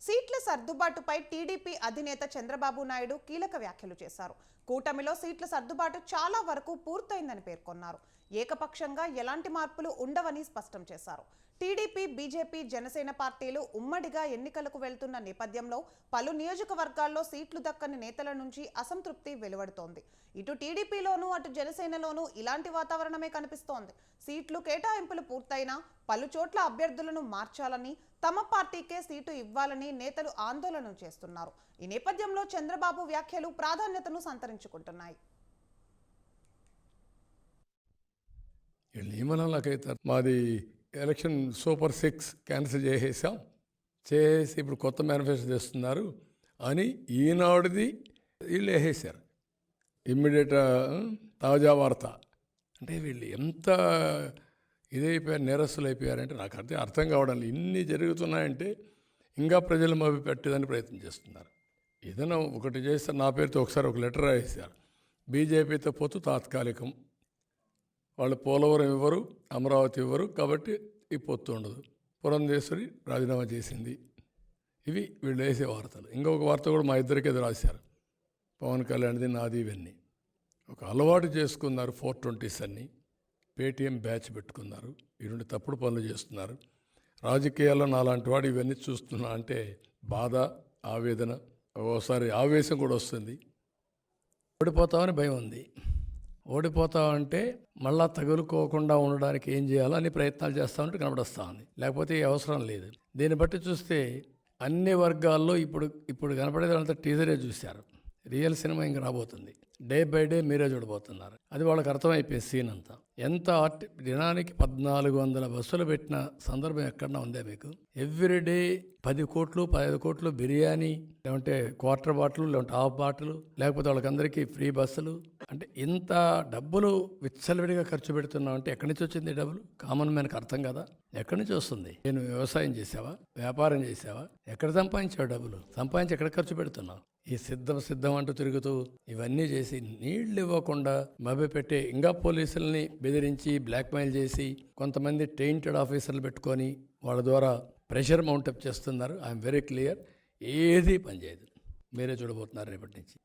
సీట్ల సర్దుబాటుపై టీడీపీ అధినేత చంద్రబాబు నాయుడు కీలక వ్యాఖ్యలు చేశారు. కూటమిలో సీట్ల సర్దుబాటు చాలా వరకు పూర్తయిందని పేర్కొన్నారు. ఏకపక్షంగా ఎలాంటి మార్పులు ఉండవని స్పష్టం చేశారు. టీడీపీ, బీజేపీ, జనసేన పార్టీలు ఉమ్మడిగా ఎన్నికలకు వెళ్తున్న నేపథ్యంలో పలు నియోజకవర్గాల్లో సీట్లు దక్కని నేతల నుంచి అసంతృప్తి వెలువడుతోంది. ఇటు టీడీపీలోనూ అటు జనసేనలోనూ ఇలాంటి వాతావరణమే కనిపిస్తోంది. సీట్లు కేటాయింపులు పూర్తయినా పలు చోట్ల అభ్యర్థులను మార్చాలని, తమ పార్టీకే సీటు ఇవ్వాలని నేతలు ఆందోళన చేస్తున్నారు. ఈ నేపథ్యంలో చంద్రబాబు వ్యాఖ్యలు ప్రాధాన్యతను సంతరించుకుంటున్నాయి. మాది ఎలక్షన్ సూపర్ 6 క్యాన్సిల్ చేసి ఇప్పుడు కొత్త మేనిఫెస్టో చేస్తున్నారు అని ఈనాడుది వీళ్ళు వేసేసారు. ఇమ్మీడియట్ తాజా వార్త అంటే వీళ్ళు ఎంత ఇదైపోయారు, నేరస్తులు అయిపోయారంటే నాకు అర్థం కావడం లేదు. ఇన్ని జరుగుతున్నాయంటే ఇంకా ప్రజలు మభ్య పెట్టేదని ప్రయత్నం చేస్తున్నారు. ఏదైనా ఒకటి చేస్తే నా పేరుతో ఒకసారి ఒక లెటర్ రాసేసారు. బీజేపీతో పొత్తు తాత్కాలికం, వాళ్ళు పోలవరం ఇవ్వరు, అమరావతి ఇవ్వరు, కాబట్టి ఈ పొత్తు ఉండదు. పురంధేశ్వరి రాజీనామా చేసింది. ఇవి వీళ్ళు వేసే వార్తలు. ఇంకొక వార్త కూడా మా ఇద్దరికి ఎదురు రాశారు. పవన్ కళ్యాణ్ది, నాది, ఇవన్నీ ఒక అలవాటు చేసుకున్నారు. 420s అన్నీ పేటీఎం బ్యాచ్ పెట్టుకున్నారు. ఈ రెండు తప్పుడు పనులు చేస్తున్నారు. రాజకీయాల్లో నాలాంటి వాడు ఇవన్నీ చూస్తున్నా అంటే బాధ, ఆవేదన, ఒకసారి ఆవేశం కూడా వస్తుంది. ఓడిపోతామని భయం ఉంది. ఓడిపోతామంటే మళ్ళా తగులుకోకుండా ఉండడానికి ఏం చేయాలో అన్ని ప్రయత్నాలు చేస్తామంటే కనబడొస్తూ ఉంది. లేకపోతే అవసరం లేదు. దీన్ని బట్టి చూస్తే అన్ని వర్గాల్లో ఇప్పుడు కనపడేదంతా టీజరే చూశారు. రియల్ సినిమా ఇంక రాబోతుంది. డే బై డే మీరే చూడబోతున్నారు. అది వాళ్ళకి అర్థమైపోయింది సీన్ అంతా. ఎంత దినానికి 1400 బస్సులు పెట్టిన సందర్భం ఎక్కడన్నా ఉందే మీకు? ఎవ్రీడే 10 కోట్లు 15 కోట్లు బిర్యానీ, లేకుంటే క్వార్టర్ బాటిల్, లేకుంటే హాఫ్ బాటిల్, లేకపోతే వాళ్ళకందరికీ ఫ్రీ బస్సులు. అంటే ఇంత డబ్బులు విచ్చలవిడిగా ఖర్చు పెడుతున్నావు అంటే ఎక్కడి నుంచి వచ్చింది డబ్బులు? కామన్ మ్యాన్కి అర్థం కదా. ఎక్కడి నుంచి వస్తుంది? నేను వ్యవసాయం చేసావా, వ్యాపారం చేసావా, ఎక్కడ సంపాదించావు డబ్బులు? సంపాదించి ఎక్కడ ఖర్చు పెడుతున్నావు? ఈ సిద్ధం అంటూ తిరుగుతూ ఇవన్నీ చేసి నీళ్లు ఇవ్వకుండా మభ్యపెట్టే, ఇంకా పోలీసుల్ని బెదిరించి బ్లాక్మెయిల్ చేసి కొంతమంది టెయింటెడ్ ఆఫీసర్లు పెట్టుకొని వాళ్ళ ద్వారా ప్రెషర్ మౌంటప్ చేస్తున్నారు. I'm very clear. ఏది పనిచేయదు. మీరే చూడబోతున్నారు రేపటి నుంచి.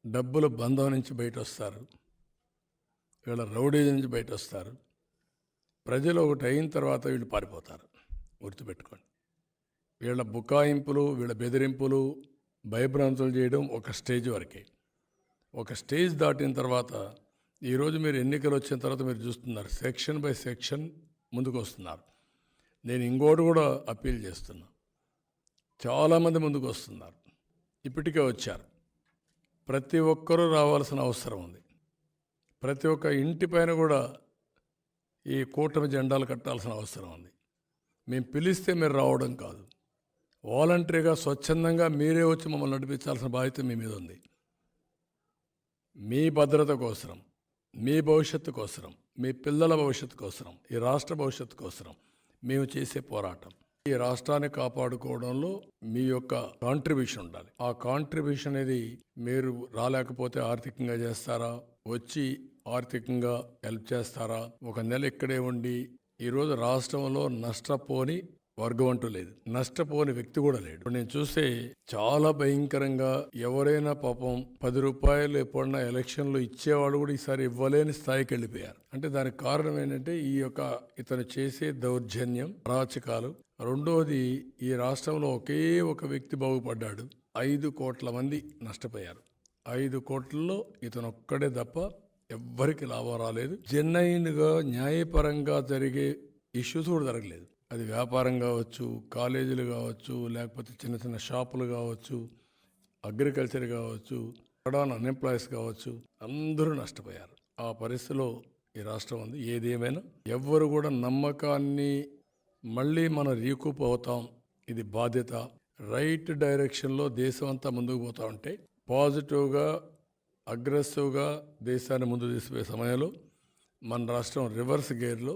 డబ్బులు బంధం నుంచి బయట వస్తారు, వీళ్ళ రౌడీల నుంచి బయట వస్తారు. ప్రజలు ఒకటి అయిన తర్వాత వీళ్ళు పారిపోతారు. గుర్తుపెట్టుకోండి. వీళ్ళ బుకాయింపులు, వీళ్ళ బెదిరింపులు, భయభ్రాంతులు చేయడం ఒక స్టేజ్ వరకే. ఒక స్టేజ్ దాటిన తర్వాత ఈరోజు మీరు ఎన్నికలు వచ్చిన తర్వాత మీరు చూస్తున్నారు, సెక్షన్ బై సెక్షన్ ముందుకు వస్తున్నారు. నేను ఇంకోటి కూడా అప్పీల్ చేస్తున్నా. చాలామంది ముందుకు వస్తున్నారు, ఇప్పటికే వచ్చారు. ప్రతి ఒక్కరూ రావాల్సిన అవసరం ఉంది. ప్రతి ఒక్క ఇంటి పైన కూడా ఈ కూటమి జెండాలు కట్టాల్సిన అవసరం ఉంది. మేము పిలిస్తే మీరు రావడం కాదు, వాలంటరీగా స్వచ్ఛందంగా మీరే వచ్చి మమ్మల్ని నడిపించాల్సిన బాధ్యత మీ మీద ఉంది. మీ భద్రత కోసరం, మీ భవిష్యత్తు కోసరం, మీ పిల్లల భవిష్యత్తు కోసరం, ఈ రాష్ట్ర భవిష్యత్తు కోసరం మేము చేసే పోరాటం. ఈ రాష్ట్రాన్ని కాపాడుకోవడంలో మీ యొక్క కాంట్రిబ్యూషన్ ఉండాలి. ఆ కాంట్రిబ్యూషన్ అనేది మీరు రాలేకపోతే ఆర్థికంగా చేస్తారా, వచ్చి ఆర్థికంగా హెల్ప్ చేస్తారా? ఒక నెల ఇక్కడే ఉండి ఈరోజు రాష్ట్రంలో నష్టపోని వర్గం అంటూ లేదు, నష్టపోని వ్యక్తి కూడా లేడు. నేను చూస్తే చాలా భయంకరంగా ఎవరైనా పాపం 10 రూపాయలు ఎప్పుడన్నా ఎలక్షన్లో ఇచ్చేవాళ్ళు కూడా ఈసారి ఇవ్వలేని స్థాయికి వెళ్ళిపోయారు. అంటే దానికి కారణం ఏంటంటే ఇతను చేసే దౌర్జన్యం, అరాచకాలు. రెండోది, ఈ రాష్ట్రంలో ఒకే ఒక వ్యక్తి బాగుపడ్డాడు. 5 కోట్ల మంది నష్టపోయారు. 5 కోట్లలో ఇతను ఒక్కడే తప్ప ఎవ్వరికి లాభం రాలేదు. జెన్యున్గా న్యాయపరంగా జరిగే ఇష్యూస్ కూడా జరగలేదు. అది వ్యాపారం కావచ్చు, కాలేజీలు కావచ్చు, లేకపోతే చిన్న చిన్న షాపులు కావచ్చు, అగ్రికల్చర్ కావచ్చు, అన్ఎంప్లాయీస్ కావచ్చు, అందరూ నష్టపోయారు. ఆ పరిస్థితిలో ఈ రాష్ట్రం ఉంది. ఏదేమైనా ఎవ్వరు కూడా నమ్మకాన్ని మళ్ళీ మనం రీకూప్ అవుతాం, ఇది బాధ్యత. రైట్ డైరెక్షన్లో దేశం అంతా ముందుకు పోతా ఉంటే పాజిటివ్గా, అగ్రెసివ్గా దేశాన్ని ముందు తీసుకుపోయే సమయంలో మన రాష్ట్రం రివర్స్ గేర్లో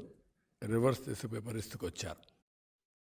రివర్స్ తీసుకుపోయే పరిస్థితికి వచ్చారు.